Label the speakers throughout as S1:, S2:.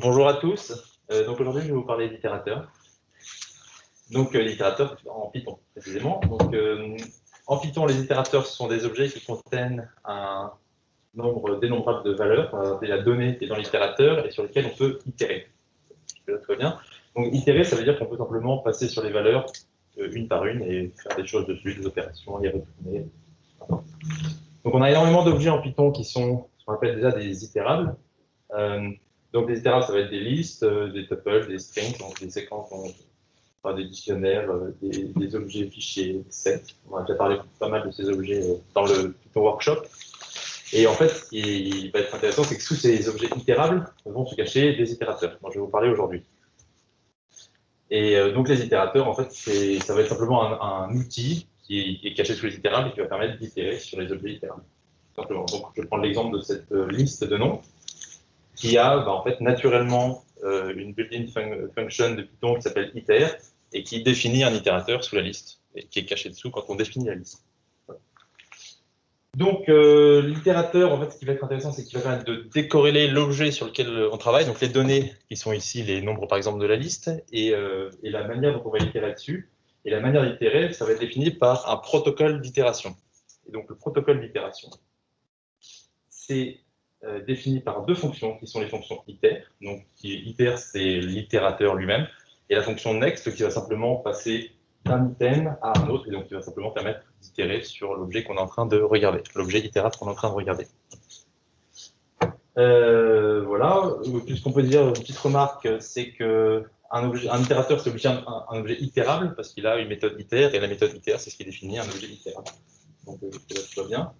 S1: Bonjour à tous. Donc aujourd'hui, je vais vous parler d'itérateurs. Donc l'itérateur en Python, précisément. Donc en Python, les itérateurs sont des objets qui contiennent un nombre dénombrable de valeurs, la donnée qui est dans l'itérateur et sur lesquelles on peut itérer. Là, tout va bien. Donc itérer, ça veut dire qu'on peut simplement passer sur les valeurs une par une et faire des choses dessus, des opérations, les retourner. Donc on a énormément d'objets en Python qui sont ce qu'on appelle déjà des itérables. Donc les itérables, ça va être des listes, des tuples, des strings, donc des séquences, enfin, des dictionnaires, des objets fichiers, des sets. On a déjà parlé pas mal de ces objets dans le Python workshop. Et en fait, ce qui va être intéressant, c'est que sous ces objets itérables vont se cacher des itérateurs, dont je vais vous parler aujourd'hui. Et donc les itérateurs, en fait, ça va être simplement un outil qui est caché sous les itérables et qui va permettre d'itérer sur les objets itérables. Simplement. Donc je vais prendre l'exemple de cette liste de noms qui a en fait naturellement une built-in function de Python qui s'appelle iter et qui définit un itérateur sous la liste et qui est caché dessous quand on définit la liste. Voilà. Donc l'itérateur, en fait, ce qui va être intéressant, c'est qu'il va permettre de décorréler l'objet sur lequel on travaille, donc les données qui sont ici, les nombres par exemple de la liste, et la manière dont on va itérer dessus. Et la manière d'itérer, ça va être défini par un protocole d'itération. Et donc le protocole d'itération, c'est défini par deux fonctions qui sont les fonctions iter. Donc iter, c'est l'itérateur lui-même, et la fonction next qui va simplement passer d'un item à un autre, et donc qui va simplement permettre d'itérer sur l'objet qu'on est en train de regarder, l'objet itérable qu'on est en train de regarder. Voilà, tout ce qu'on peut dire, une petite remarque, c'est que un itérateur, c'est obligé un objet itérable, parce qu'il a une méthode iter, et la méthode iter, c'est ce qui définit un objet itérable. Donc là, tout va bien.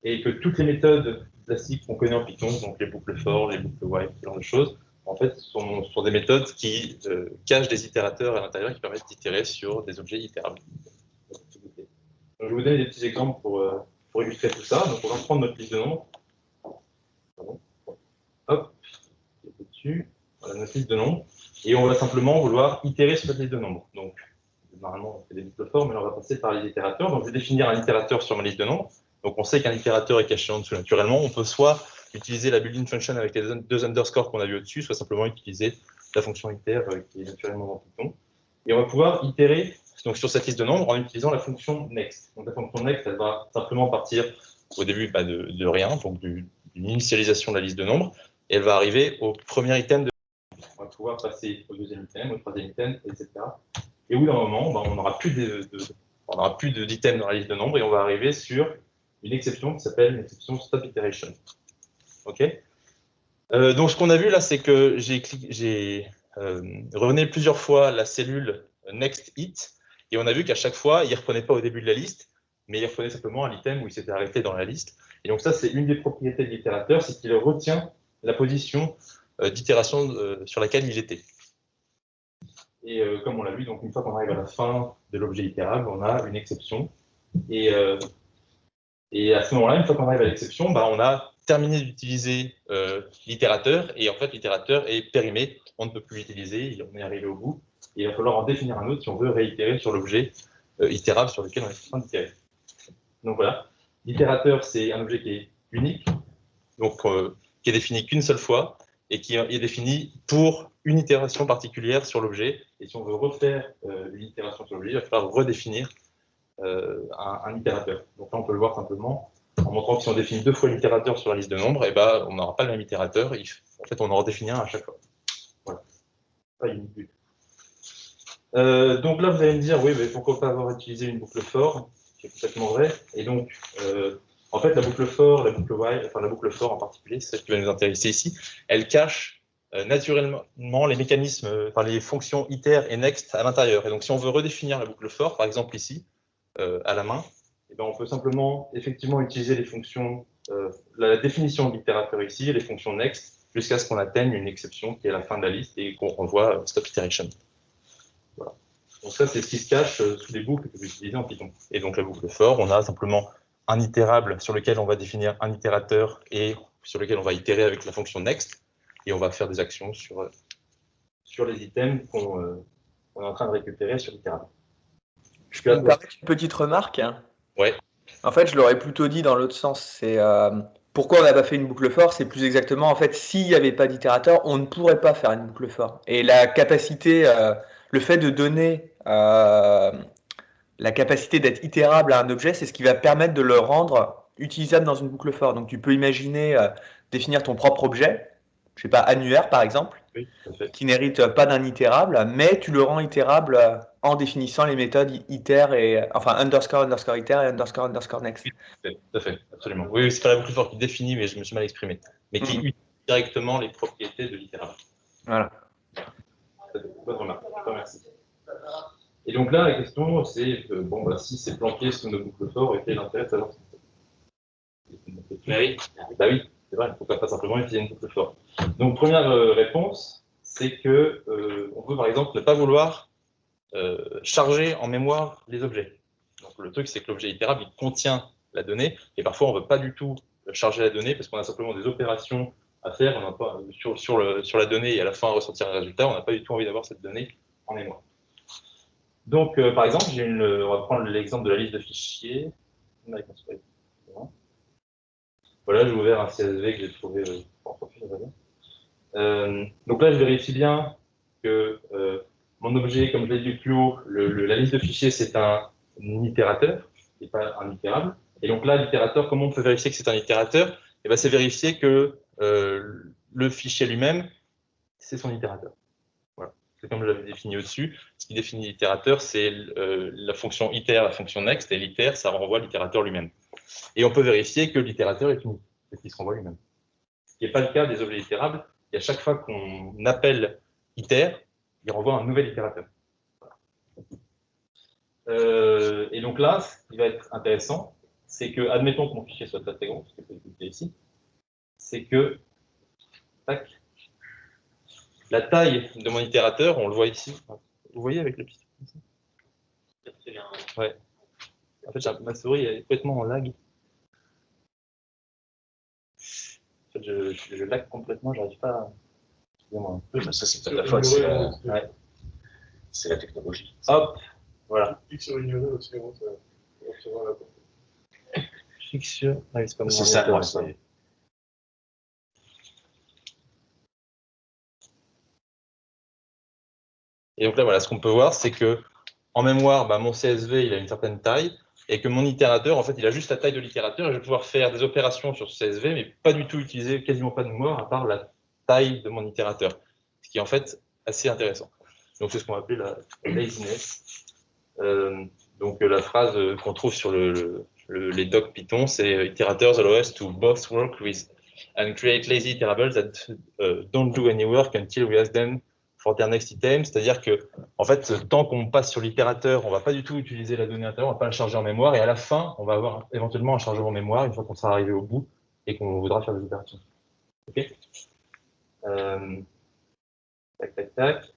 S1: Et que toutes les méthodes classiques qu'on connaît en Python, donc les boucles for, les boucles while, ce genre de choses, en fait, sont des méthodes qui cachent des itérateurs à l'intérieur qui permettent d'itérer sur des objets itérables. Donc, je vais vous donner des petits exemples pour illustrer tout ça. Donc, on va prendre notre liste de nombres. Pardon. Hop, dessus. Voilà notre liste de nombres. Et on va simplement vouloir itérer sur cette liste de nombres. Donc, normalement, on fait des boucles for, mais là, on va passer par les itérateurs. Donc, je vais définir un itérateur sur ma liste de nombres. Donc, on sait qu'un itérateur est caché en dessous naturellement. On peut soit utiliser la built-in function avec les deux underscores qu'on a vu au-dessus, soit simplement utiliser la fonction iter qui est naturellement dans Python. Et on va pouvoir itérer donc, sur cette liste de nombres en utilisant la fonction next. Donc, la fonction next, elle va simplement partir au début de rien, donc d'une initialisation de la liste de nombres, et elle va arriver au premier item de. On va pouvoir passer au deuxième item, au troisième item, etc. Et au bout d'un moment, on n'aura plus d'items dans la liste de nombres et on va arriver sur une exception qui s'appelle une exception stop iteration. OK. Donc ce qu'on a vu là, c'est que j'ai rené plusieurs fois la cellule next it et on a vu qu'à chaque fois, il ne reprenait pas au début de la liste, mais il reprenait simplement un item où il s'était arrêté dans la liste. Et donc ça, c'est une des propriétés de l'itérateur, c'est qu'il retient la position d'itération sur laquelle il était. Et comme on l'a vu, donc une fois qu'on arrive à la fin de l'objet itérable, on a une exception. Et à ce moment-là, une fois qu'on arrive à l'exception, on a terminé d'utiliser l'itérateur, et en fait, l'itérateur est périmé, on ne peut plus l'utiliser, on est arrivé au bout, et il va falloir en définir un autre si on veut réitérer sur l'objet itérable sur lequel on est en train d'itérer. Donc voilà, l'itérateur, c'est un objet qui est unique, donc qui est défini qu'une seule fois, et qui est défini pour une itération particulière sur l'objet. Et si on veut refaire une itération sur l'objet, il va falloir redéfinir un itérateur. Donc là, on peut le voir simplement en montrant que si on définit deux fois l'itérateur sur la liste de nombres, on n'aura pas le même itérateur. En fait, on en redéfinit un à chaque fois. Voilà. Pas unique. Donc là, vous allez me dire, oui, mais pourquoi pas avoir utilisé une boucle for? C'est complètement vrai. Et donc, en fait, la boucle for, la boucle while, enfin la boucle for en particulier, c'est celle qui va nous intéresser ici, elle cache naturellement les mécanismes, enfin les fonctions iter et next à l'intérieur. Et donc, si on veut redéfinir la boucle for, par exemple ici, à la main, on peut simplement effectivement utiliser les fonctions, la définition de l'itérateur ici, les fonctions next, jusqu'à ce qu'on atteigne une exception qui est la fin de la liste et qu'on renvoie stop iteration. Voilà. Donc ça, c'est ce qui se cache sous les boucles que vous utilisez en Python. Et donc la boucle for, on a simplement un itérable sur lequel on va définir un itérateur et sur lequel on va itérer avec la fonction next, et on va faire des actions sur les items qu'on est en train de récupérer sur l'itérable.
S2: Je peux me permettre une petite remarque?
S1: Ouais.
S2: En fait, je l'aurais plutôt dit dans l'autre sens. C'est pourquoi on n'a pas fait une boucle for, c'est plus exactement, en fait, s'il n'y avait pas d'itérateur, on ne pourrait pas faire une boucle for. Et la capacité, le fait de donner la capacité d'être itérable à un objet, c'est ce qui va permettre de le rendre utilisable dans une boucle for. Donc tu peux imaginer définir ton propre objet, je sais pas, annuaire par exemple,
S1: Oui, tout à fait.
S2: qui n'hérite pas d'un itérable, mais tu le rends itérable en définissant les méthodes iter et enfin underscore underscore iter et underscore underscore next.
S1: Tout à fait, absolument. Oui, c'est pas la boucle for qui définit, mais je me suis mal exprimé. Mais qui utilise directement les propriétés de l'itérable.
S2: Voilà.
S1: Bonne remarque, je te remercie. Et donc là, la question, c'est bon, bah, si c'est planqué sous nos boucles for, quel est l'intérêt de savoir ça? Bah oui, c'est vrai, pourquoi pas simplement utiliser une boucle for. Donc, première réponse, c'est que on peut par exemple ne pas vouloir charger en mémoire les objets. Donc, le truc, c'est que l'objet itérable, il contient la donnée, et parfois, on ne veut pas du tout charger la donnée parce qu'on a simplement des opérations à faire, on n'a pas, sur la donnée et à la fin ressortir un résultat, on n'a pas du tout envie d'avoir cette donnée en mémoire. Donc, par exemple, on va prendre l'exemple de la liste de fichiers. Voilà, j'ai ouvert un CSV que j'ai trouvé en profil. Donc là, je vérifie bien que mon objet, comme je l'ai dit plus haut, la liste de fichiers, c'est un itérateur, et pas un itérable. Et donc là, l'itérateur, comment on peut vérifier que c'est un itérateur? Eh ben, c'est vérifier que le fichier lui-même, c'est son itérateur. Voilà. C'est comme je l'avais défini au-dessus. Ce qui définit l'itérateur, c'est la fonction iter, la fonction next, et l'iter, ça renvoie l'itérateur lui-même. Et on peut vérifier que l'itérateur est unique, c'est qu'il se renvoie lui-même. Ce qui n'est pas le cas des objets itérables. Et à chaque fois qu'on appelle iter, il renvoie un nouvel itérateur. Et donc là, ce qui va être intéressant, c'est que, admettons que mon fichier soit très grand, ce que je peux cliquer ici, c'est que, tac, la taille de mon itérateur, on le voit ici. Vous voyez avec le petit. Ouais. En fait, ma souris est complètement en lag. En fait, je lag complètement, j'arrive pas à. Excusez-moi.
S3: Oui, mais ça, c'est pas de la faute, c'est la...
S1: Ouais.
S3: la technologie.
S1: Hop, voilà.
S4: Clique sur ignorer aussi, ça va la porte.
S1: Clique sur. Ah, c'est pas mon
S3: C'est ça,
S1: ordinateur,
S3: moi, c'est...
S1: Et donc là, voilà, ce qu'on peut voir, c'est que en mémoire, bah, mon CSV, il a une certaine taille, et que mon itérateur, en fait, il a juste la taille de l'itérateur, et je vais pouvoir faire des opérations sur ce CSV, mais pas du tout utiliser quasiment pas de mémoire, à part la taille de mon itérateur, ce qui est en fait assez intéressant. Donc c'est ce qu'on va appeler la laziness. Donc la phrase qu'on trouve sur les docs Python, c'est iterators allow us to both work with and create lazy iterables that don't do any work until we ask them for their next item. C'est-à-dire que, en fait, tant qu'on passe sur l'itérateur, on ne va pas du tout utiliser la donnée intérieure, on ne va pas la charger en mémoire, et à la fin, on va avoir éventuellement un chargeur en mémoire une fois qu'on sera arrivé au bout et qu'on voudra faire des opérations. Ok. Tac, tac, tac.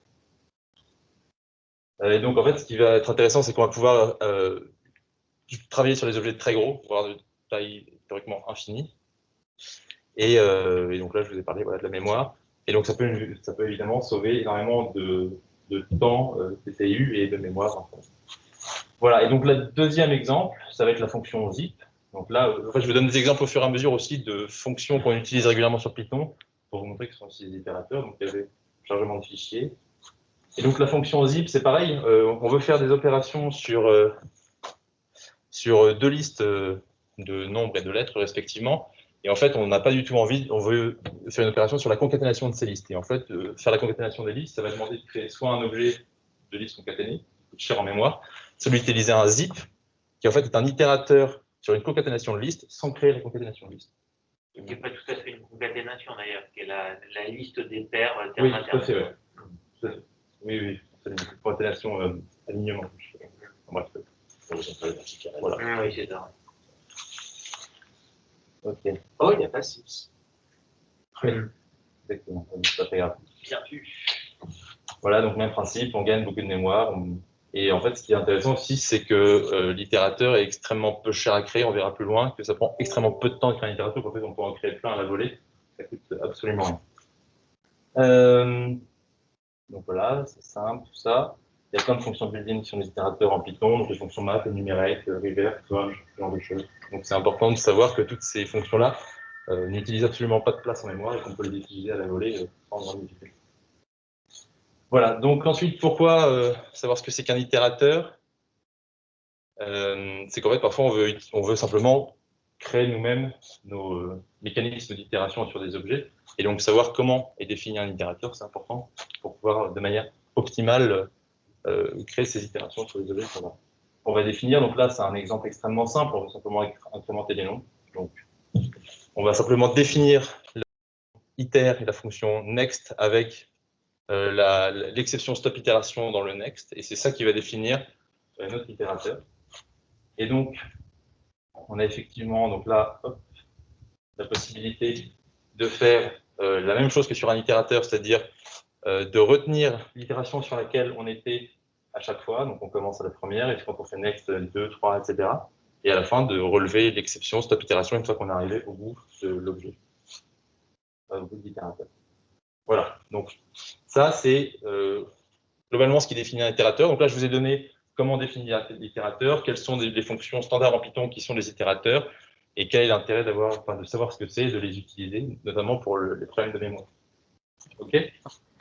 S1: Et donc, en fait, ce qui va être intéressant, c'est qu'on va pouvoir travailler sur les objets très gros, voire de taille théoriquement infinie. Et donc là, je vous ai parlé voilà, de la mémoire. Et donc, ça peut évidemment sauver énormément de temps CPU et de mémoire. Enfin. Voilà. Et donc, le deuxième exemple, ça va être la fonction zip. Donc là, en fait, je vous donne des exemples au fur et à mesure aussi de fonctions qu'on utilise régulièrement sur Python pour vous montrer que ce sont aussi des itérateurs. Donc, il y avait le chargement de fichiers. Et donc, la fonction zip, c'est pareil. On veut faire des opérations sur deux listes de nombres et de lettres respectivement. Et en fait, on n'a pas du tout envie, on veut faire une opération sur la concaténation de ces listes. Et en fait, faire la concaténation des listes, ça va demander de créer soit un objet de liste concaténée, qui coûte cher en mémoire, soit d'utiliser un zip, qui en fait est un itérateur sur une concaténation de liste sans créer la concaténation de liste.
S5: Qui n'est pas tout à fait une concaténation d'ailleurs, qui est la liste des paires
S1: oui, tout à fait, ouais. Tout à fait. Oui, oui, c'est une concaténation alignement. Bref.
S5: Voilà. Ah, oui, c'est ça.
S1: Ok.
S3: Oh, il n'y a pas 6.
S1: Oui, exactement. C'est pas très grave.
S5: Bien vu.
S1: Voilà, donc même principe, on gagne beaucoup de mémoire. Et en fait, ce qui est intéressant aussi, c'est que l'itérateur est extrêmement peu cher à créer. On verra plus loin que ça prend extrêmement peu de temps de créer un itérateur. En fait, on peut en créer plein à la volée. Ça coûte absolument rien. Donc voilà, c'est simple, tout ça. Il y a plein de fonctions built-in sur les itérateurs en Python, donc les fonctions map, enumerate, reverse, ce genre de choses. Donc c'est important de savoir que toutes ces fonctions-là n'utilise absolument pas de place en mémoire et qu'on peut les utiliser à la volée sans grande difficulté. Voilà, donc ensuite, pourquoi savoir ce que c'est qu'un itérateur? C'est qu'en fait, parfois, on veut simplement créer nous-mêmes nos mécanismes d'itération sur des objets, et donc savoir comment est défini un itérateur, c'est important pour pouvoir, de manière optimale, créer ces itérations sur les objets qu'on va définir. Donc là, c'est un exemple extrêmement simple, on va simplement incrémenter les noms. Donc, on va simplement définir l'iter et la fonction next avec l'exception stop itération dans le next, et c'est ça qui va définir notre itérateur. Et donc, on a effectivement donc là hop, la possibilité de faire la même chose que sur un itérateur, c'est-à-dire de retenir l'itération sur laquelle on était à chaque fois. Donc on commence à la première, et puis quand on fait next, 2, 3, etc. Et à la fin, de relever l'exception stop itération une fois qu'on est arrivé au bout de l'objet, au bout de l'itérateur. Voilà, donc ça c'est globalement ce qui définit un itérateur. Donc là, je vous ai donné comment définir l'itérateur, quelles sont les fonctions standards en Python qui sont les itérateurs, et quel est l'intérêt de savoir ce que c'est, de les utiliser, notamment pour les problèmes de mémoire. OK?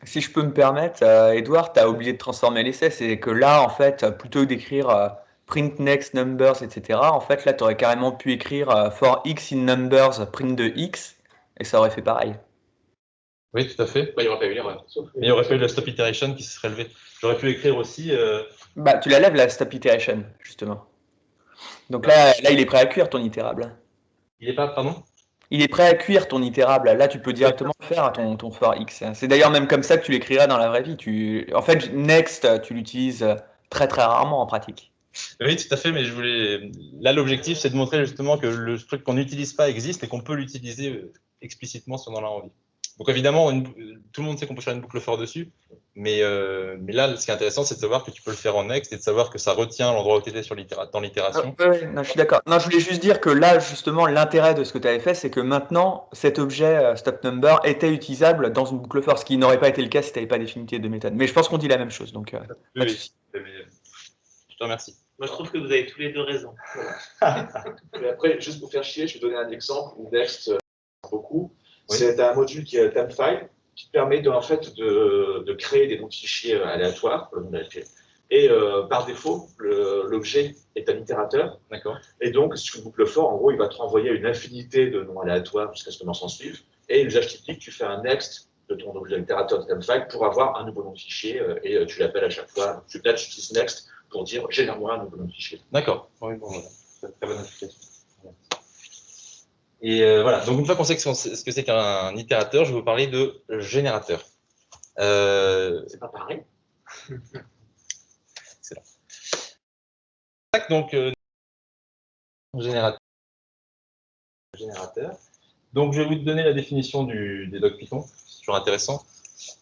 S2: Si je peux me permettre, Edouard, tu as oublié de transformer l'essai, c'est que là, en fait, plutôt que d'écrire print next numbers, etc., en fait, là, tu aurais carrément pu écrire for x in numbers, print de x, et ça aurait fait pareil.
S1: Oui, tout à fait.
S3: Bah, il n'y aurait pas eu l'erreur.
S1: Mais il n'y aurait pas eu la stop iteration qui se serait levée. J'aurais pu écrire aussi...
S2: Bah, tu la lèves, la stop iteration, justement. Donc là, il est prêt à cuire, ton itérable.
S1: Il n'est pas, pardon?
S2: Il est prêt à cuire, ton itérable. Là, tu peux directement le faire à ton for x. C'est d'ailleurs même comme ça que tu l'écriras dans la vraie vie. En fait, next, tu l'utilises très très rarement en pratique.
S1: Oui, tout à fait, mais là, l'objectif, c'est de montrer justement que le truc qu'on n'utilise pas existe et qu'on peut l'utiliser explicitement si on en a envie. Donc évidemment, tout le monde sait qu'on peut faire une boucle for dessus, mais là, ce qui est intéressant, c'est de savoir que tu peux le faire en next et de savoir que ça retient l'endroit où tu étais dans l'itération.
S2: Oui, je suis d'accord. Non, je voulais juste dire que là, justement, l'intérêt de ce que tu avais fait, c'est que maintenant, cet objet stop number était utilisable dans une boucle for, ce qui n'aurait pas été le cas si tu n'avais pas défini tes deux méthodes. Mais je pense qu'on dit la même chose, donc pas de souci.
S1: Je te remercie.
S5: Moi, je trouve que vous avez tous les deux raison.
S3: Mais après, juste pour faire chier, je vais donner un exemple où Next beaucoup.
S1: Oui.
S3: C'est un module qui est Temfile qui permet en fait de créer des noms de fichiers aléatoires pour le nom de la file. Et par défaut, l'objet est un itérateur.
S1: D'accord.
S3: Et donc, sur une boucle for, en gros, il va te renvoyer une infinité de noms aléatoires jusqu'à ce que l'on s'en suive. Et l'usage typique, tu fais un next de ton objet itérateur de Temfile pour avoir un nouveau nom de fichier et tu l'appelles à chaque fois. Là, tu utilises next pour dire génère-moi un nouveau nom de fichier.
S1: D'accord. Oui, bon, voilà. C'est une très bonne application. Et voilà, donc une fois qu'on sait ce que c'est qu'un itérateur, je vais vous parler de générateur.
S3: C'est pas pareil.
S1: Excellent. Donc, générateur. Donc, je vais vous donner la définition des docs Python, c'est toujours intéressant.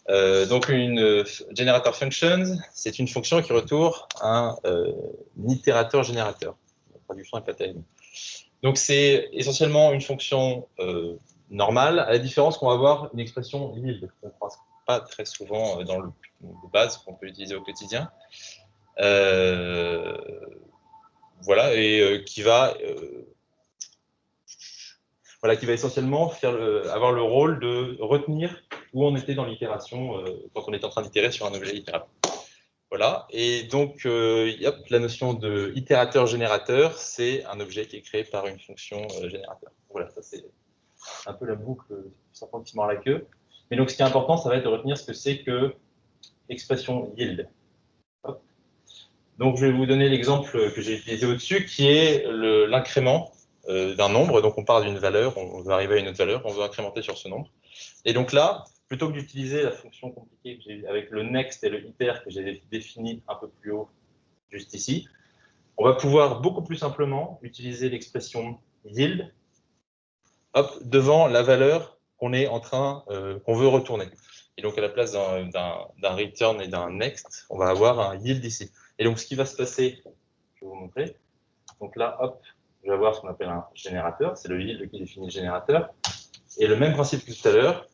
S1: Donc, une generator functions, c'est une fonction qui retourne un itérateur générateur. La traduction n'est pas terrible. Donc, c'est essentiellement une fonction normale, à la différence qu'on va avoir une expression yield, qu'on ne croise pas très souvent dans le de base qu'on peut utiliser au quotidien. Voilà, et qui va essentiellement avoir le rôle de retenir où on était dans l'itération quand on était en train d'itérer sur un objet itérable. Voilà, et donc la notion de itérateur-générateur, c'est un objet qui est créé par une fonction générateur. Voilà, ça c'est un peu la boucle serpent qui se mord la queue. Mais donc ce qui est important, ça va être de retenir ce que c'est que l'expression yield. Hop. Donc je vais vous donner l'exemple que j'ai utilisé au-dessus, qui est l'incrément d'un nombre. Donc on part d'une valeur, on veut arriver à une autre valeur, on veut incrémenter sur ce nombre. Et donc là, plutôt que d'utiliser la fonction compliquée avec le next et le iter que j'ai défini un peu plus haut, juste ici, on va pouvoir beaucoup plus simplement utiliser l'expression yield devant la valeur qu'on est en train, qu'on veut retourner. Et donc à la place d'un return et d'un next, on va avoir un yield ici. Et donc ce qui va se passer, je vais vous montrer. Donc là, hop, je vais avoir ce qu'on appelle un générateur, c'est le yield qui définit le générateur. Et le même principe que tout à l'heure,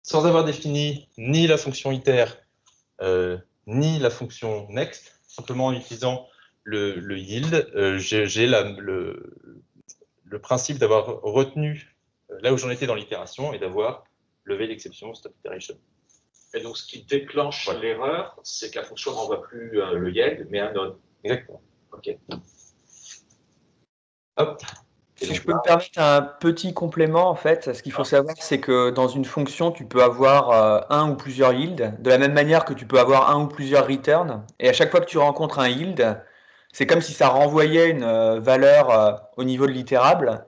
S1: sans avoir défini ni la fonction iter, ni la fonction next, simplement en utilisant le yield, j'ai le principe d'avoir retenu là où j'en étais dans l'itération et d'avoir levé l'exception stop iteration.
S3: Et donc, ce qui déclenche
S1: Voilà.
S3: l'erreur, c'est que la fonction ne renvoie plus le yield, mais un none.
S1: Exactement.
S3: OK.
S1: Hop. Et
S2: Si
S1: donc
S2: je peux
S1: là,
S2: me permettre un petit complément, en fait, ce qu'il faut savoir, c'est que dans une fonction, tu peux avoir un ou plusieurs yields, de la même manière que tu peux avoir un ou plusieurs returns. Et à chaque fois que tu rencontres un yield, c'est comme si ça renvoyait une valeur au niveau de l'itérable.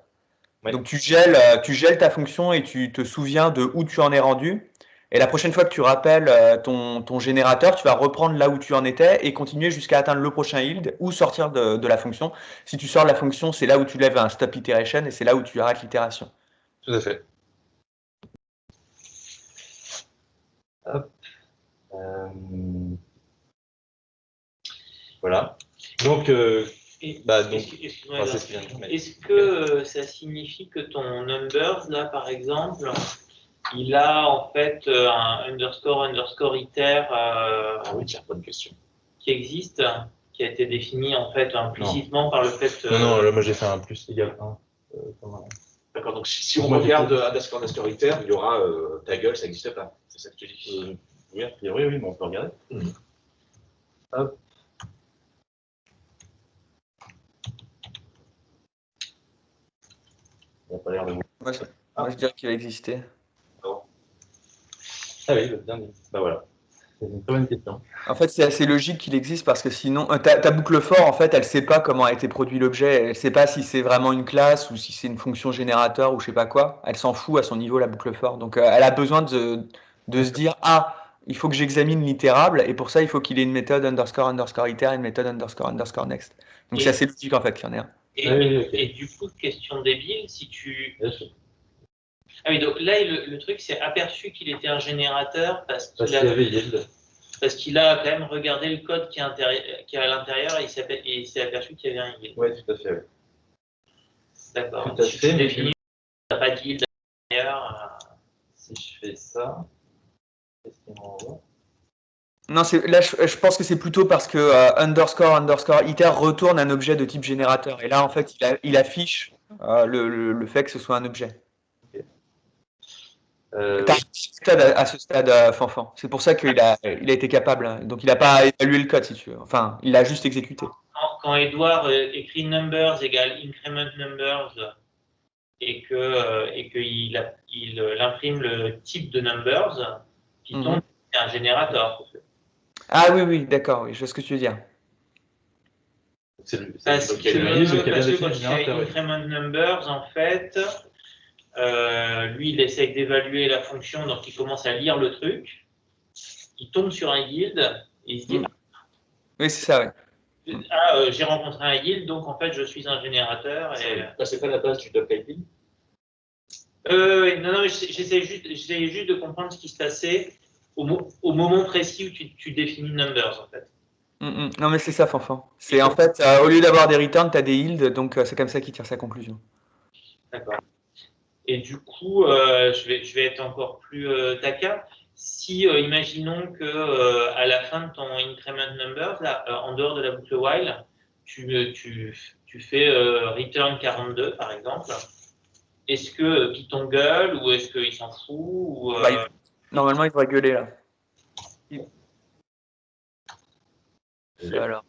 S1: Ouais.
S2: Donc tu gèles ta fonction et tu te souviens de où tu en es rendu. Et la prochaine fois que tu rappelles ton générateur, tu vas reprendre là où tu en étais et continuer jusqu'à atteindre le prochain yield ou sortir de la fonction. Si tu sors de la fonction, c'est là où tu lèves un stop iteration et c'est là où tu arrêtes l'itération.
S1: tout à fait. Hop. Voilà. Donc, donc
S5: Excuse-moi,
S1: c'est ce qu'il vient de dire, mais-
S5: est-ce que ça signifie que ton numbers, là, par exemple, il a en fait un underscore iter
S3: Ah oui, tiens, bonne question.
S5: qui existe, qui a été défini en fait implicitement par le fait.
S1: Non, là, moi j'ai fait un plus égal 1.
S3: D'accord, donc si on regarde underscore iter, il y aura ta gueule, ça n'existe pas. C'est ça que tu dis.
S1: Oui, a priori, oui, mais on peut regarder. Hop. Il n'a pas l'air de vous.
S2: Moi, je dirais qu'il a existé.
S1: Ah oui, bien dit. Bah voilà. C'est une très bonne question.
S2: En fait, c'est assez logique qu'il existe parce que sinon, ta boucle for, en fait, elle ne sait pas comment a été produit l'objet. Elle ne sait pas si c'est vraiment une classe ou si c'est une fonction générateur ou je sais pas quoi. Elle s'en fout à son niveau, la boucle for. Donc, elle a besoin de se dire, ah, il faut que j'examine l'itérable et pour ça, il faut qu'il ait une méthode underscore iter et une méthode underscore next. Donc, c'est assez logique en fait qu'il y en ait un.
S5: Et du coup, question débile, si tu. Ah oui, donc là, le truc, c'est aperçu qu'il était un générateur parce qu'il a quand même regardé le code qui est à l'intérieur et il s'est aperçu qu'il y avait un yield.
S1: Oui, tout à fait. Oui.
S5: D'accord.
S1: Tout à
S5: Si
S1: fait,
S5: tu
S1: mais
S5: définis, tu n'as pas de yield à l'intérieur.
S1: Si je fais ça, qu'est-ce qu'il m'envoie?
S2: Non, là, je pense que c'est plutôt parce que underscore iter retourne un objet de type générateur. Et là, en fait, il affiche le fait que ce soit un objet. T'as à ce stade, Fanfan. C'est pour ça qu'il a été capable. Hein. Donc, il n'a pas évalué le code, si tu veux. Enfin, il l'a juste exécuté.
S5: Quand Edouard écrit numbers égale increment numbers et qu'il imprime le type de numbers, Python, c'est un générateur.
S2: Ah oui, d'accord, oui, je vois ce que tu veux dire.
S5: Parce que quand tu fais increment numbers, en fait, lui, il essaie d'évaluer la fonction, donc il commence à lire le truc, il tombe sur un yield, et il se dit
S2: oui, c'est ça, oui.
S5: J'ai rencontré un yield, donc en fait, je suis un générateur.
S3: C'est pas la base du duck-typing?
S5: Non, j'essaie juste de comprendre ce qui se passait au moment précis où tu définis numbers, en fait.
S2: Non, mais c'est ça, Fanfan. C'est en fait, au lieu d'avoir des returns, tu as des yields, donc c'est comme ça qu'il tire sa conclusion.
S5: D'accord. Et du coup, je vais être encore plus taquin. Si, imaginons que à la fin de ton increment numbers, là, en dehors de la boucle while, tu fais return 42, par exemple, est-ce que Python gueule ou est-ce qu'il s'en fout ou,
S2: Normalement, il devrait gueuler là. Alors.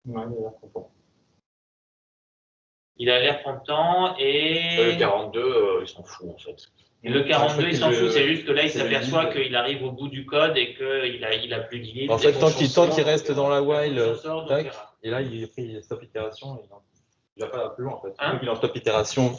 S1: Ouais, il a l'air content.
S5: Il a l'air content et.
S3: Le 42, il s'en fout en fait.
S5: Le 42, il s'en fout, c'est juste que là, il s'aperçoit qu'il arrive au bout du code et qu'il a plus de yield.
S1: En fait, tant qu'il reste dans la while, tac,
S5: et
S1: et là, il a pris stop itération, il va pas plus loin en fait. Il est en stop itération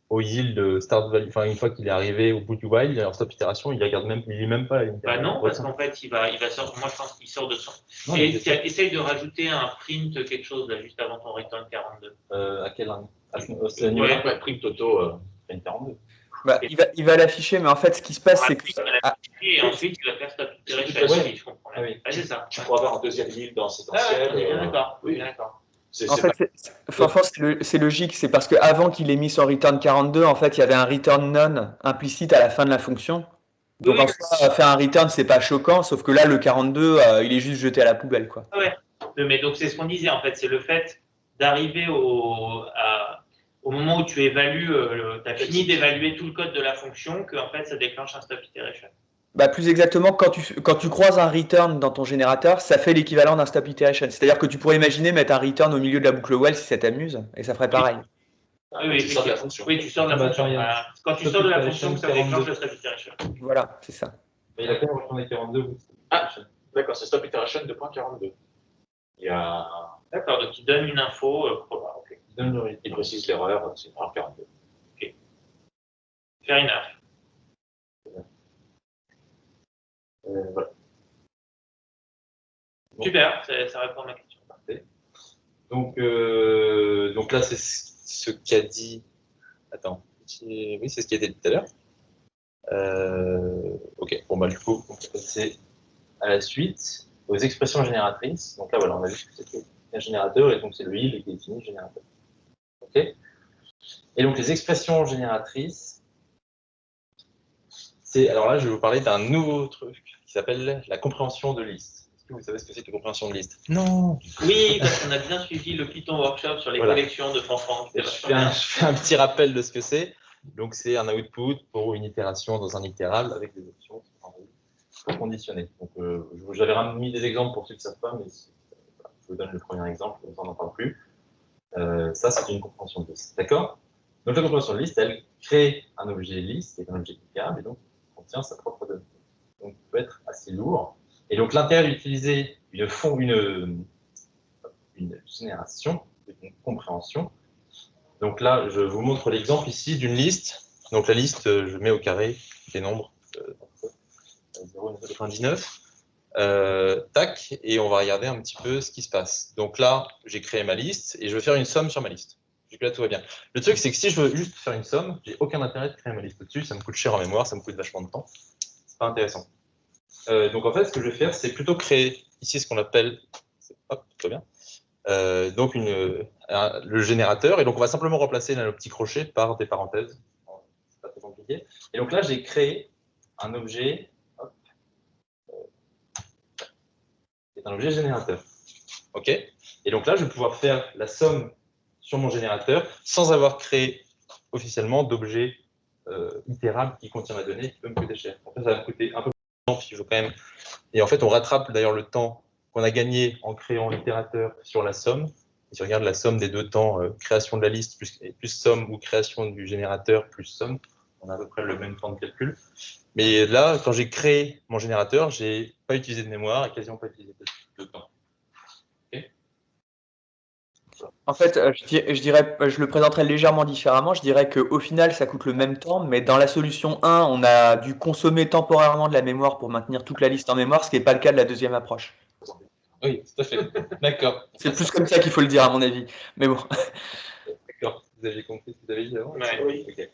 S1: au yield start value, enfin une fois qu'il est arrivé au bout du while, il est en stop itération, il regarde même, il lit même pas la ligne.
S5: Bah non, parce qu'en fait, il va sortir. Moi, je pense qu'il sort de son. Et essaye de rajouter un print quelque chose là juste avant ton return 42.
S1: À quelle ligne?
S3: Ouais, print auto,
S1: print 42.
S2: Bah, il va l'afficher, mais en fait, ce qui se passe, c'est que.
S5: Et ensuite, il va faire stop itération. Je comprends.
S1: Ah oui.
S5: C'est ça.
S3: Tu pourras avoir un deuxième yield dans séquentiel.
S5: D'accord.
S3: Oui,
S5: d'accord.
S2: En fait, c'est logique, c'est parce qu'avant qu'il ait mis son return 42, en fait, il y avait un return none implicite à la fin de la fonction. Donc, en soi, faire un return, c'est pas choquant, sauf que là, le 42, il est juste jeté à la poubelle, quoi.
S5: Ouais. Mais donc, c'est ce qu'on disait, en fait, c'est le fait d'arriver au moment où tu évalues, tu as fini d'évaluer tout le code de la fonction, que en fait, ça déclenche un stop iteration.
S2: Bah, plus exactement, quand tu croises un return dans ton générateur, ça fait l'équivalent d'un stop iteration. C'est-à-dire que tu pourrais imaginer mettre un return au milieu de la boucle while si ça t'amuse, et ça ferait pareil.
S5: Oui,
S3: tu sors de la fonction.
S5: Oui, tu sors de la fonction. Voilà. Quand tu sors de la fonction, ça déclenche le stop iteration.
S2: Voilà, c'est ça.
S1: Mais il a quand même retourné 42.
S3: D'accord, c'est stop iteration de point 42. Il y a...
S5: D'accord, donc il donne une info. Okay.
S3: Il précise l'erreur, c'est point 42.
S5: Ok. Fair enough.
S3: Voilà.
S1: Bon.
S5: Super, ça répond à ma question.
S1: Parfait. Donc là, c'est ce qu'a dit. Attends. Oui, c'est ce qui a été dit tout à l'heure. Ok, bon, bah, du coup, on peut passer à la suite, aux expressions génératrices. Donc là, voilà, on a vu que c'était un générateur, et donc c'est le il qui définit le générateur. Ok. Et donc, les expressions génératrices, alors là, je vais vous parler d'un nouveau truc qui s'appelle la compréhension de liste. Est-ce que vous savez ce que c'est que la compréhension de liste? Non.
S5: Oui, parce qu'on a bien suivi le Python Workshop sur les collections de fanfans.
S1: Je fais un petit rappel de ce que c'est. Donc, c'est un output pour une itération dans un itérable avec des options pour conditionner. Donc, j'avais mis des exemples pour ceux qui ne savent pas, mais je vous donne le premier exemple, comme ça on n'en parle plus. Ça, c'est une compréhension de liste. D'accord? Donc, la compréhension de liste, elle crée un objet liste, qui est un objet itérable, et donc contient sa propre donnée. Donc, il peut être assez lourd. Et donc, l'intérêt d'utiliser une génération, une compréhension. Donc là, je vous montre l'exemple ici d'une liste. Donc la liste, je mets au carré les nombres 0 et 99. Tac, et on va regarder un petit peu ce qui se passe. Donc là, j'ai créé ma liste et je veux faire une somme sur ma liste. Jusque-là, tout va bien. Le truc, c'est que si je veux juste faire une somme, j'ai aucun intérêt de créer ma liste au-dessus. Ça me coûte cher en mémoire, ça me coûte vachement de temps. C'est pas intéressant. Donc en fait, ce que je vais faire, c'est plutôt créer ici ce qu'on appelle, hop, tout va bien. Donc le générateur, et donc on va simplement remplacer le petit crochet par des parenthèses. C'est pas très compliqué. Et donc là, j'ai créé un objet, hop, qui est un objet générateur. OK? Et donc là, je vais pouvoir faire la somme sur mon générateur sans avoir créé officiellement d'objet itérable qui contient la donnée qui peut me coûter cher. En fait, ça va me coûter un peu plus de temps si je veux quand même. Et en fait, on rattrape d'ailleurs le temps qu'on a gagné en créant l'itérateur sur la somme. Et si on regarde la somme des deux temps, création de la liste plus somme ou création du générateur plus somme, on a à peu près le même temps de calcul. Mais là, quand j'ai créé mon générateur, je n'ai pas utilisé de mémoire et quasiment pas utilisé de temps. Okay.
S2: En fait, je le présenterai légèrement différemment. Je dirais qu'au final, ça coûte le même temps, mais dans la solution 1, on a dû consommer temporairement de la mémoire pour maintenir toute la liste en mémoire, ce qui n'est pas le cas de la deuxième approche.
S1: Oui, tout à fait. D'accord.
S2: C'est plus comme ça qu'il faut le dire, à mon avis. Mais bon.
S1: D'accord. Vous avez compris ce que vous avez dit avant?
S5: Oui.
S1: Okay.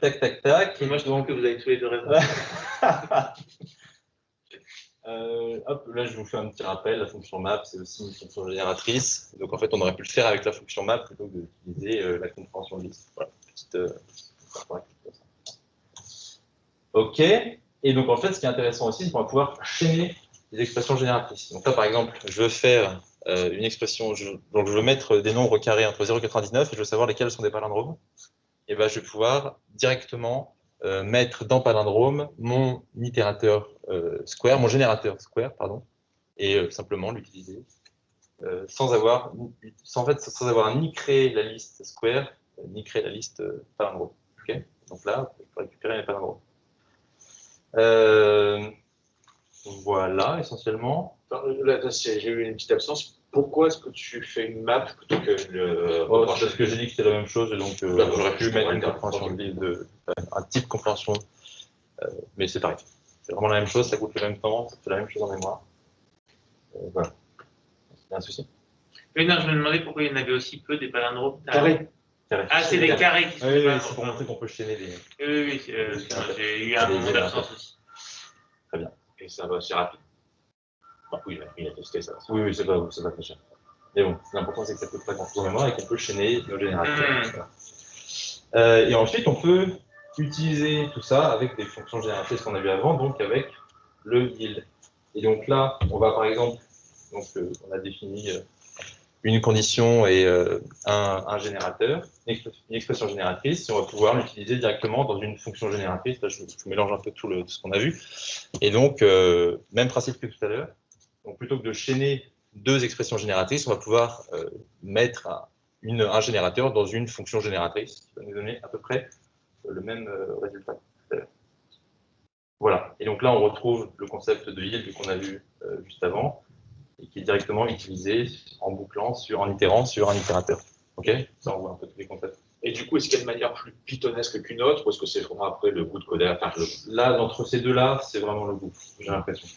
S1: Tac, tac, tac.
S5: Et moi, je trouve que vous avez tous les deux raison.
S1: Hop, là, je vous fais un petit rappel. La fonction map, c'est aussi une fonction génératrice. Donc, en fait, on aurait pu le faire avec la fonction map plutôt que d'utiliser la compréhension de liste. Voilà, petite OK. Et donc, en fait, ce qui est intéressant aussi, c'est qu'on va pouvoir chaîner les expressions génératrices. Donc là, par exemple, je veux faire une expression, donc je veux mettre des nombres carrés entre 0 et 99 et je veux savoir lesquels sont des palindromes. Et ben, je vais pouvoir directement mettre dans palindrome mon itérateur square, mon générateur square, pardon, et simplement l'utiliser sans avoir ni créé la liste square, ni créé la liste palindrome. Okay. Donc là, je peux récupérer mes palindromes. Voilà, essentiellement.
S3: Là, j'ai eu une petite absence. Pourquoi est-ce que tu fais une map plutôt que le...
S1: Parce que j'ai dit que c'était la même chose, et donc j'aurais pu mettre une compréhension un type compréhension, mais c'est pareil. C'est vraiment la même chose, ça coûte le même temps, ça fait la même chose en mémoire. Voilà. Il y a un souci?
S5: Oui, non, je me demandais pourquoi il y en avait aussi peu des palindromes.
S3: Carré.
S5: Ah, c'est les carrés qui sont
S1: oui, c'est pour montrer qu'on peut chaîner les...
S5: Oui, j'ai eu un moment d'absence aussi.
S3: Très bien. Et ça va, c'est rapide. Ah, oui, il a testé ça.
S1: Oui, c'est pas très cher. Mais bon, l'important c'est que ça peut pas grand-chose en mémoire et qu'on peut chaîner nos générateurs. Et ensuite, on peut utiliser tout ça avec des fonctions génératrices qu'on a vues avant, donc avec le yield. Et donc là, on va par exemple, on a défini une condition et un générateur, une expression génératrice, et on va pouvoir l'utiliser directement dans une fonction génératrice. Là, je mélange un peu tout ce qu'on a vu. Et donc, même principe que tout à l'heure. Donc, plutôt que de chaîner deux expressions génératrices, on va pouvoir mettre un générateur dans une fonction génératrice qui va nous donner à peu près le même résultat. Voilà. Et donc là, on retrouve le concept de yield qu'on a vu juste avant, et qui est directement utilisé en bouclant, en itérant sur un itérateur. OK? Ça, on voit un peu tous les concepts.
S3: Et du coup, est-ce qu'il y a une manière plus pythonesque qu'une autre, ou est-ce que c'est vraiment après le goût de codage?
S1: Là, entre ces deux-là, c'est vraiment le goût, j'ai l'impression.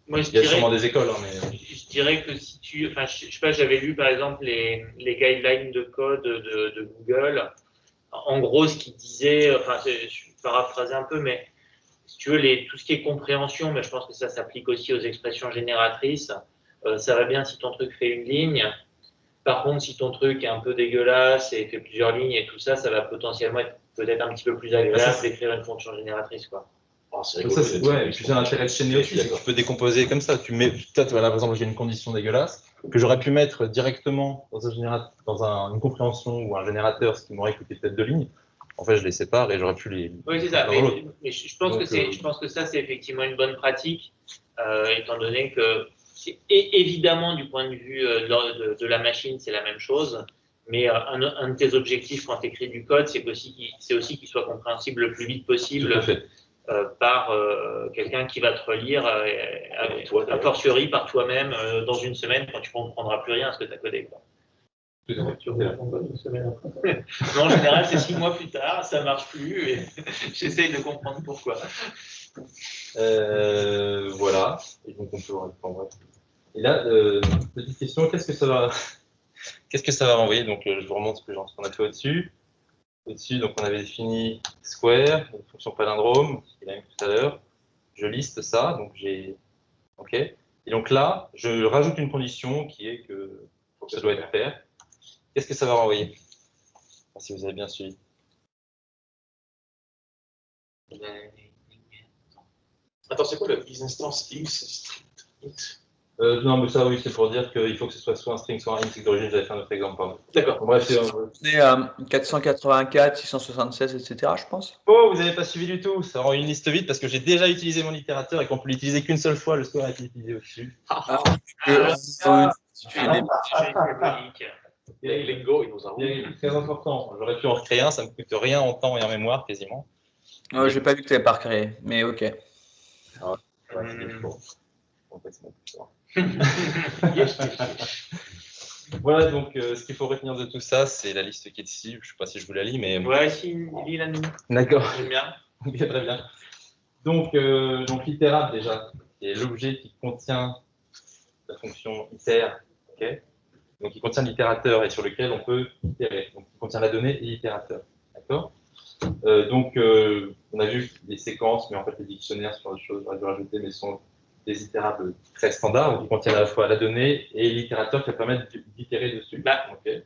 S5: Moi,
S1: il y a sûrement des écoles, hein, mais...
S5: Je dirais que si tu... Enfin, je sais pas, j'avais lu par exemple les guidelines de code de Google. En gros, ce qu'ils disaient, enfin, je paraphrase un peu, mais si tu veux, tout ce qui est compréhension, mais je pense que ça s'applique aussi aux expressions génératrices, ça va bien si ton truc fait une ligne. Par contre, si ton truc est un peu dégueulasse et fait plusieurs lignes et tout ça, ça va potentiellement être peut-être un petit peu plus agréable d'écrire une fonction génératrice, quoi.
S3: Oh, c'est
S1: rigolo, et puis c'est l'intérêt de chaîner aussi, c'est que tu peux décomposer comme ça. Tu mets, peut-être, voilà, par exemple, j'ai une condition dégueulasse que j'aurais pu mettre directement dans une compréhension ou un générateur, ce qui m'aurait coûté peut-être 2 lignes. En fait, je les sépare et j'aurais pu les.
S5: Oui, c'est ça. Mais je pense que ça, c'est effectivement une bonne pratique, étant donné que évidemment, du point de vue de la machine, c'est la même chose. Mais un de tes objectifs quand tu écris du code, c'est aussi qu'il soit compréhensible le plus vite possible par quelqu'un qui va te relire, a fortiori par toi-même, dans une semaine, quand tu ne comprendras plus rien à ce que tu as codé, quoi. Non, en général, c'est 6 mois plus tard, ça marche plus et j'essaye de comprendre pourquoi.
S1: Voilà. Et donc on peut reprendre. Et là, petite question, qu'est-ce que ça va renvoyer? Donc je vous remonte ce qu'on a fait au-dessus. Au-dessus, donc on avait défini square, une fonction palindrome, qui est la même que tout à l'heure. Je liste ça, donc j'ai. OK. Et donc là, je rajoute une condition qui est que ça doit être pair. Qu'est-ce que ça va renvoyer? Si vous avez bien suivi.
S3: Attends, c'est quoi le instance x int?
S1: Non, mais ça, oui, c'est pour dire qu'il faut que ce soit un string, soit un int. D'origine, j'avais fait un autre exemple.
S3: D'accord.
S1: Bref, c'est
S2: 484, 676, etc., je pense.
S1: Oh, vous n'avez pas suivi du tout. Ça rend une liste vite parce que j'ai déjà utilisé mon itérateur et qu'on peut l'utiliser qu'une seule fois. Le score a été utilisé au-dessus.
S2: Tu fais des
S3: Lingo, il nous a
S1: très important. J'aurais pu en recréer un, ça ne me coûte rien en temps et en mémoire quasiment.
S2: J'ai pas vu que tu n'avais pas recréé, mais ok.
S1: Voilà, donc ce qu'il faut retenir de tout ça, c'est la liste qui est ici. Je ne sais pas si je vous la lis, mais.
S5: Ouais, si, lis-la nous.
S1: D'accord.
S5: J'aime bien.
S1: Ok, très bien. Donc l'itérable, déjà, c'est l'objet qui contient la fonction iter. Okay, donc, il contient l'itérateur et sur lequel on peut itérer. Donc, il contient la donnée et l'itérateur. D'accord. On a vu les séquences, mais en fait, les dictionnaires, sur autre chose, j'aurais dû rajouter, mais sont des itérables très standards. Donc, ils contiennent à la fois la donnée et l'itérateur qui va permettre d'itérer dessus.
S5: Okay.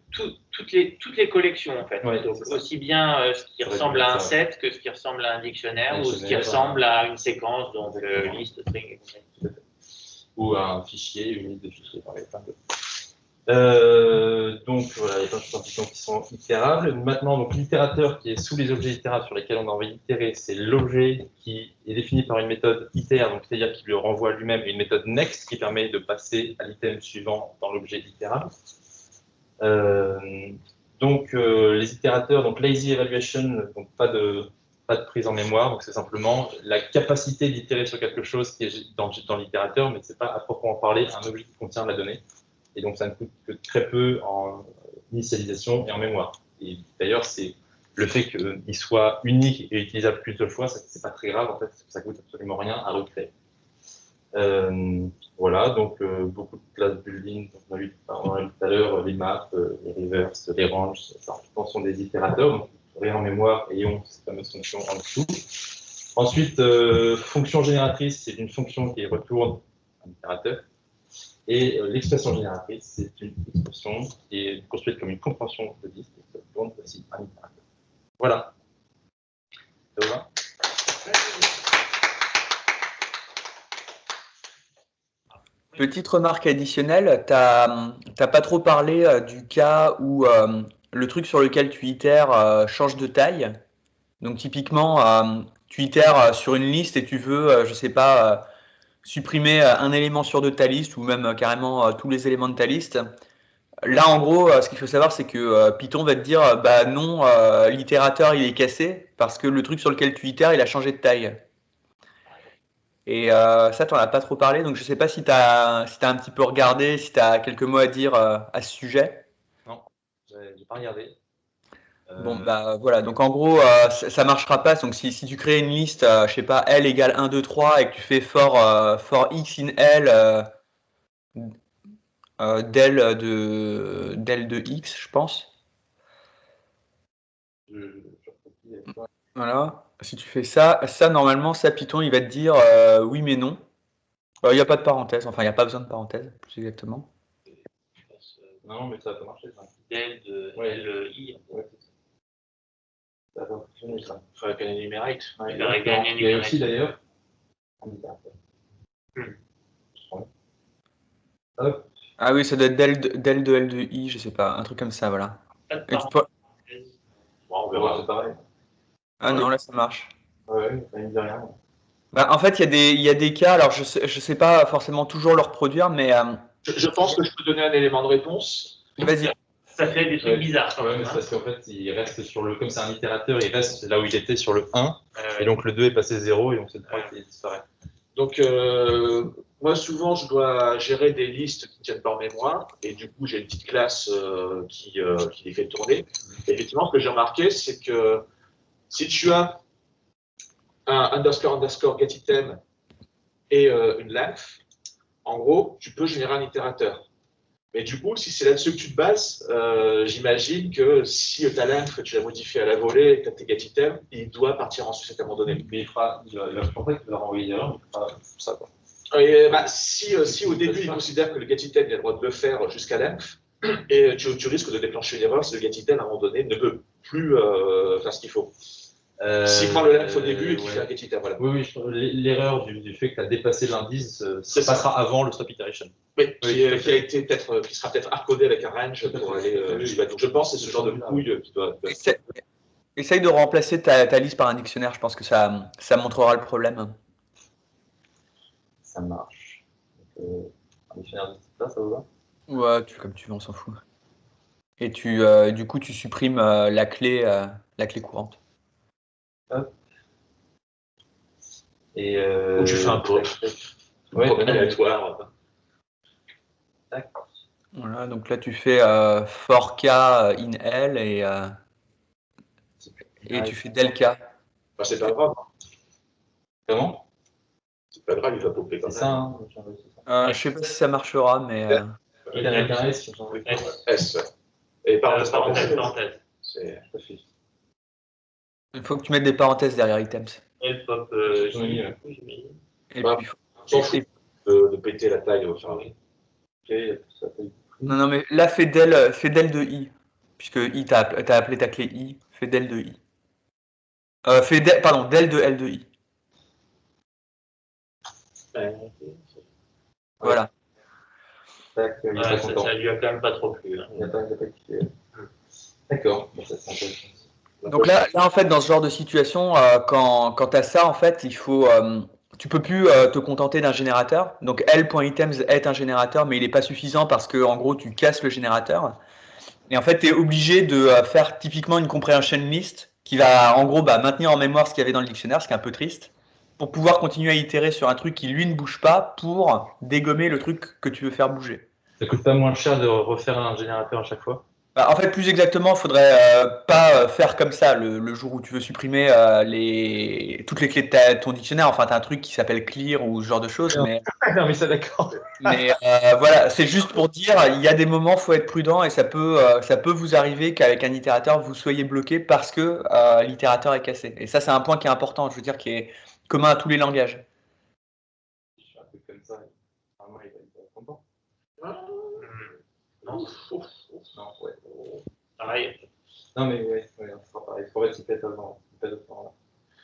S5: Toutes les collections, en fait.
S1: Ouais,
S5: donc, aussi bien ce qui ressemble à un set que ce qui ressemble à un dictionnaire ou ce qui ressemble à une séquence, donc liste, string, etc.
S1: Ou un fichier, une liste de fichiers. Donc voilà, il y a plein de choses qui sont itérables. Maintenant, donc l'itérateur qui est sous les objets itérables sur lesquels on a envie d'itérer, c'est l'objet qui est défini par une méthode iter, donc c'est-à-dire qu'il le renvoie lui-même, et une méthode next qui permet de passer à l'item suivant dans l'objet itérable. Les itérateurs, donc lazy evaluation, donc pas de prise en mémoire, donc c'est simplement la capacité d'itérer sur quelque chose qui est dans l'itérateur, mais c'est pas à proprement parler un objet qui contient la donnée. Et donc, ça ne coûte que très peu en initialisation et en mémoire. Et d'ailleurs, c'est le fait qu'il soit unique et utilisable plusieurs fois, c'est pas très grave, en fait, parce que ça coûte absolument rien à recréer. Voilà, donc beaucoup de classes building, on a vu tout à l'heure, les maps, les reverse, les ranges, ça sont des itérateurs, donc rien en mémoire et ont cette fameuse fonction en dessous. Ensuite, fonction génératrice, c'est une fonction qui retourne un itérateur. Et l'expression génératrice, c'est une expression qui est construite comme une compréhension de liste, et ça tourne aussi un itérateur. Voilà. Ça va ?
S2: Petite remarque additionnelle, t'as pas trop parlé du cas où le truc sur lequel tu itères change de taille. Donc typiquement, tu itères sur une liste et tu veux, je sais pas, supprimer un élément sur de ta liste ou même carrément tous les éléments de ta liste. Là, en gros, ce qu'il faut savoir, c'est que Python va te dire, bah non, l'itérateur il est cassé parce que le truc sur lequel tu itères, il a changé de taille. Et ça, t'en as pas trop parlé, donc je sais pas si t'as un petit peu regardé, si t'as quelques mots à dire à ce sujet.
S1: Non, j'ai pas regardé.
S2: Bon, bah voilà, donc en gros, ça marchera pas. Donc si tu crées une liste, je sais pas, L égale 1, 2, 3, et que tu fais for x in L del de x, je pense. Voilà. Si tu fais ça, normalement, ça Python, il va te dire oui mais non. Il n'y a pas de parenthèse, enfin il n'y a pas besoin de parenthèse, plus exactement.
S1: Non, mais ça va pas marcher, ça.
S5: Del de
S1: Ouais.
S5: LI.
S1: Ouais, c'est ça. Ça va pas fonctionner, ça.
S3: Il faudrait gagner numérique.
S5: Il faudrait gagner
S1: Il y a
S5: numérique.
S1: aussi, d'ailleurs, un itérateur. Hop.
S2: Ah oui, ça doit être del de L de I, je sais pas, un truc comme ça, voilà.
S5: Pas de
S2: Et tu
S5: parenthèse.
S2: peux-
S3: Bon, on
S1: On verra,
S3: verra.
S1: c'est pareil.
S2: Ah non, là ça marche.
S1: Ouais, ça me dit rien.
S2: Bah, en fait, il y a des cas, alors je sais pas forcément toujours le reproduire, mais
S3: Je pense que je peux donner un élément de réponse.
S2: vas-y.
S5: Ça fait des trucs
S1: Ouais.
S5: bizarres quand
S1: Ouais,
S5: même.
S1: mais c'est
S5: Hein.
S1: parce qu'en fait, il reste sur le. Comme c'est un itérateur, il reste là où il était sur le 1.
S5: Ouais.
S1: Et donc le 2 est passé 0, et donc c'est le 3 qui disparaît.
S3: Donc, moi, souvent, je dois gérer des listes qui tiennent pas en mémoire. Et du coup, j'ai une petite classe qui les fait tourner. Et effectivement, ce que j'ai remarqué, c'est que si tu as un underscore getItem et une length, en gros, tu peux générer un itérateur. Mais du coup, si c'est là-dessus que tu te bases, j'imagine que si ta length, tu l'as modifiée à la volée et que tu as tes getItem, il doit partir en sucette à un moment donné.
S1: Mais il fera. Je pense pas qu'il va renvoyer une erreur, mais il fera ça, quoi.
S3: Et, bah, si au début, il considère que le getItem, il a le droit de le faire jusqu'à length, et tu risques de déclencher une erreur si le getItem, à un moment donné, ne peut plus faire ce qu'il faut. S'il prend le length au début et qu'il fait un getItem, voilà.
S1: Oui, l'erreur du fait que tu as dépassé l'indice
S3: C'est ça.
S1: passera avant le stop iteration.
S3: Oui,
S1: Oui,
S3: qui sera peut-être hardcodé avec un range pour aller jusqu'à. Donc je pense que c'est ce genre de couille qui doit.
S2: Essaye de remplacer ta liste par un dictionnaire, je pense que ça montrera le problème.
S1: Ça marche. Donc, un dictionnaire de ce type-là, ça vous va?
S2: Ouais, comme tu veux, on s'en fout. Et du coup, tu supprimes la clé courante.
S1: Hop. Et
S3: Ou tu fais un pop.
S1: Ouais,
S3: Problème aléatoire.
S1: Tac.
S2: Voilà, donc là tu fais for k in L et tu fais del k.
S3: Bah, c'est pas grave.
S1: Comment?
S3: C'est pas grave, il va popper quand
S1: C'est
S3: même.
S1: ça, hein?
S2: Je sais pas si ça marchera, mais
S1: Il a un S.
S3: S. Et parenthèse.
S5: Parenthèse.
S3: C'est.
S2: il faut que tu mettes des parenthèses derrière items.
S5: Et pop.
S1: Oui,
S2: Et
S3: Ah,
S2: puis,
S3: S'en fout de péter la taille au Ferrari.
S2: non, mais là fais del de i, puisque i t'as appelé ta clé i, fais del de i. Pardon, del de L de i. Voilà.
S1: Tac, il est
S5: Ouais,
S1: pas content.
S5: ça lui a quand même pas trop plu. Hein.
S1: Il n'a pas kiffé. D'accord, bon, ça c'est intéressant.
S2: Donc là, en fait, dans ce genre de situation, quand tu as ça, en fait, tu peux plus te contenter d'un générateur. Donc L.items est un générateur, mais il n'est pas suffisant parce que en gros, tu casses le générateur. Et en fait, tu es obligé de faire typiquement une comprehension list qui va en gros maintenir en mémoire ce qu'il y avait dans le dictionnaire, ce qui est un peu triste, pour pouvoir continuer à itérer sur un truc qui lui ne bouge pas pour dégommer le truc que tu veux faire bouger.
S1: Ça coûte pas moins cher de refaire un générateur à chaque fois?
S2: Bah, en fait, plus exactement, il faudrait pas faire comme ça le jour où tu veux supprimer toutes les clés de ton dictionnaire. Enfin, tu as un truc qui s'appelle clear ou ce genre de choses. Mais
S1: Non, mais ça d'accord.
S2: voilà, c'est juste pour dire, il y a des moments, il faut être prudent et ça peut vous arriver qu'avec un itérateur, vous soyez bloqué parce que l'itérateur est cassé. Et ça, c'est un point qui est important, je veux dire, qui est commun à tous les langages.
S1: Je suis un peu comme ça. Vraiment, il va être content.
S5: Non,
S1: Non, ouais.
S5: pareil.
S1: Non, mais ouais, on fera pareil. Il faudrait s'y mettre avant.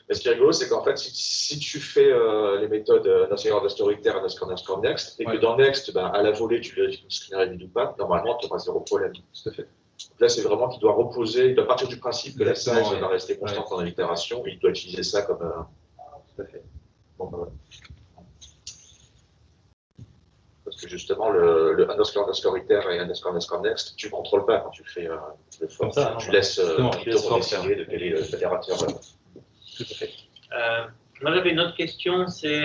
S3: Mais ce qui est rigolo, c'est qu'en fait, si tu fais les méthodes underscore iter, underscore next, et que dans next, à la volée, tu vérifies que le screener est vide ou pas, normalement, tu auras zéro problème.
S1: Tout à fait.
S3: Donc là, c'est vraiment qu'il doit reposer, il doit partir du principe que la
S1: Exactement,
S3: size
S1: oui.
S3: va rester constante pendant l'itération, et il doit utiliser ça comme.
S1: Tout à fait.
S3: Bon, voilà. Parce que justement, le underscore iter et underscore next, tu ne contrôles pas quand tu fais le for.
S1: Comme ça,
S3: tu
S1: non,
S3: laisses
S1: tu laisses
S3: Python
S1: faire.
S3: décider de quel est le fédérateur.
S1: Tout à fait.
S5: Moi, j'avais une autre question, c'est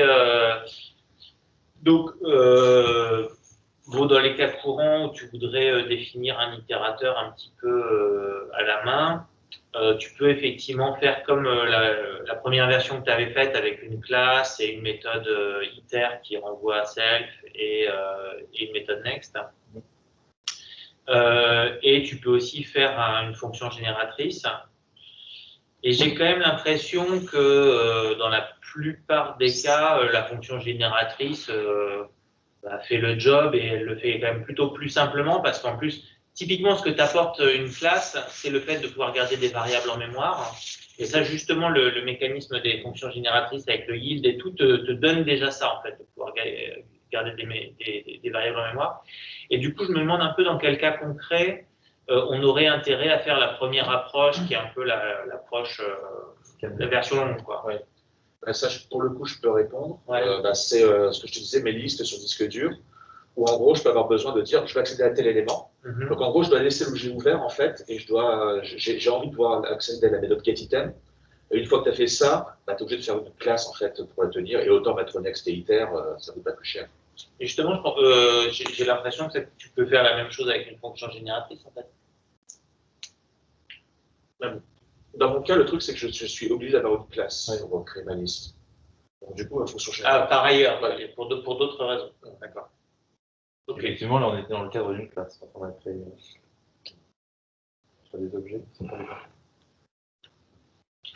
S5: donc, dans les cas courants où tu voudrais définir un itérateur un petit peu à la main, tu peux effectivement faire comme la première version que tu avais faite avec une classe et une méthode iter qui renvoie à self et une méthode next. Et tu peux aussi faire une fonction génératrice. Et j'ai quand même l'impression que dans la plupart des cas, la fonction génératrice fait le job et elle le fait quand même plutôt plus simplement parce qu'en plus, typiquement, ce que t'apporte une classe, c'est le fait de pouvoir garder des variables en mémoire. Et ça, justement, le mécanisme des fonctions génératrices avec le yield et tout te donne déjà ça, en fait, de pouvoir garder des variables en mémoire. Et du coup, je me demande un peu dans quel cas concret on aurait intérêt à faire la première approche qui est un peu l'approche, la version longue, quoi.
S3: Ouais. Ça, pour le coup, je peux répondre.
S5: Ouais.
S3: C'est ce que je te disais, mes listes sur disque dur, où en gros, je peux avoir besoin de dire, je vais accéder à tel élément. Donc en gros, je dois laisser l'objet ouvert, en fait, et j'ai envie de pouvoir accéder à la méthode getItem. Et une fois que tu as fait ça, tu es obligé de faire une classe, en fait, pour la tenir, et autant mettre next et iter, ça ne coûte pas plus cher.
S5: Et justement, j'ai l'impression que tu peux faire la même chose avec une fonction génératrice, en fait.
S3: Dans mon cas, le truc, c'est que je suis obligé d'avoir une classe pour créer ma liste. Donc, du coup, il faut changer.
S5: Ah, par ailleurs, pour d'autres raisons. D'accord.
S1: Okay. Effectivement, là, on était dans le cadre d'une classe quand on a créé sur des objets qui sont pas des objets.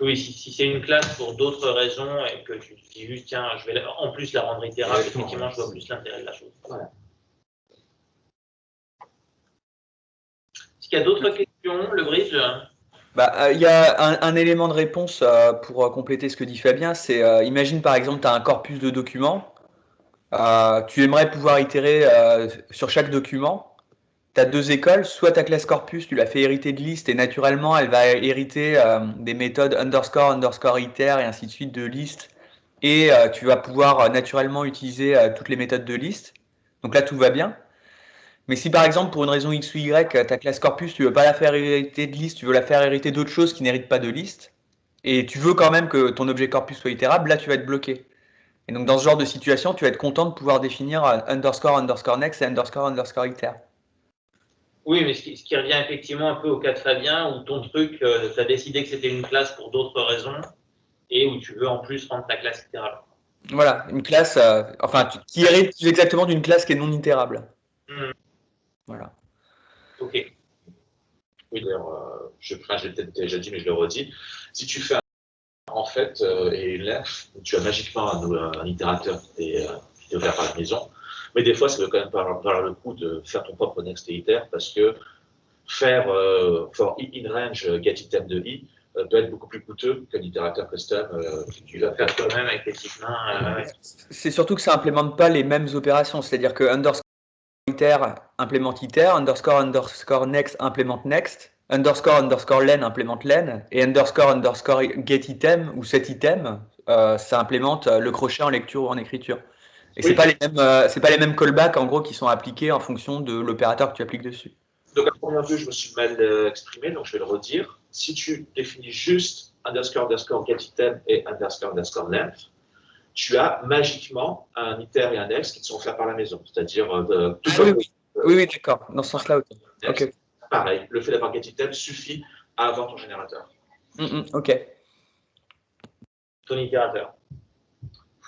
S5: Oui, si c'est une classe pour d'autres raisons et que tu dis juste, tiens, je vais en plus la rendre itérable, effectivement, je vois plus l'intérêt de la chose.
S3: Ouais.
S5: Est-ce qu'il y a d'autres questions, le bridge?
S2: Il y a un élément de réponse pour compléter ce que dit Fabien, c'est imagine par exemple tu as un corpus de documents, tu aimerais pouvoir itérer sur chaque document, tu as deux écoles, soit ta classe corpus tu la fais hériter de liste et naturellement elle va hériter des méthodes underscore iter et ainsi de suite de liste et tu vas pouvoir naturellement utiliser toutes les méthodes de liste, donc là tout va bien. Mais si par exemple, pour une raison X ou Y, ta classe corpus, tu veux pas la faire hériter de liste, tu veux la faire hériter d'autres choses qui n'héritent pas de liste, et tu veux quand même que ton objet corpus soit itérable, là tu vas être bloqué. Et donc dans ce genre de situation, tu vas être content de pouvoir définir underscore next et underscore iter.
S5: Oui, mais ce qui revient effectivement un peu au cas de Fabien, où ton truc, tu as décidé que c'était une classe pour d'autres raisons, et où tu veux en plus rendre ta classe itérable.
S2: Voilà, une classe, qui hérite exactement d'une classe qui est non itérable. Voilà.
S5: Ok.
S3: Oui, d'ailleurs, je l'ai peut-être déjà dit, mais je le redis. Si tu fais en fait, et une length, tu as magiquement un itérateur qui est ouvert par la maison, mais des fois, ça peut quand même valoir le coup de faire ton propre next et iter, parce que faire for in range getItem de i peut être beaucoup plus coûteux qu'un itérateur custom que tu vas faire
S5: toi-même avec tes petites mains.
S2: C'est surtout que ça implémente pas les mêmes opérations, c'est-à-dire que underscore iter implémente iter, underscore next implémente next, underscore len implémente len, et underscore getItem ou setItem, ça implémente le crochet en lecture ou en écriture. Et c'est pas les mêmes callbacks en gros qui sont appliqués en fonction de l'opérateur que tu appliques dessus.
S3: Donc à première vue, je me suis mal exprimé, donc je vais le redire. Si tu définis juste underscore getItem et underscore length, tu as magiquement un iter et un next qui te sont offerts par la maison, c'est-à-dire
S2: oui, d'accord, dans ce sens-là. Okay.
S3: Pareil, le fait d'avoir getItem suffit à avoir ton générateur.
S2: Ok.
S5: Ton itérateur.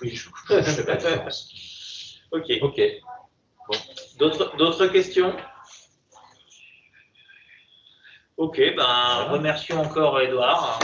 S3: Oui, je fais pas de différence.
S5: Ok.
S3: Bon.
S5: D'autres questions? Ok, remercions encore Edouard.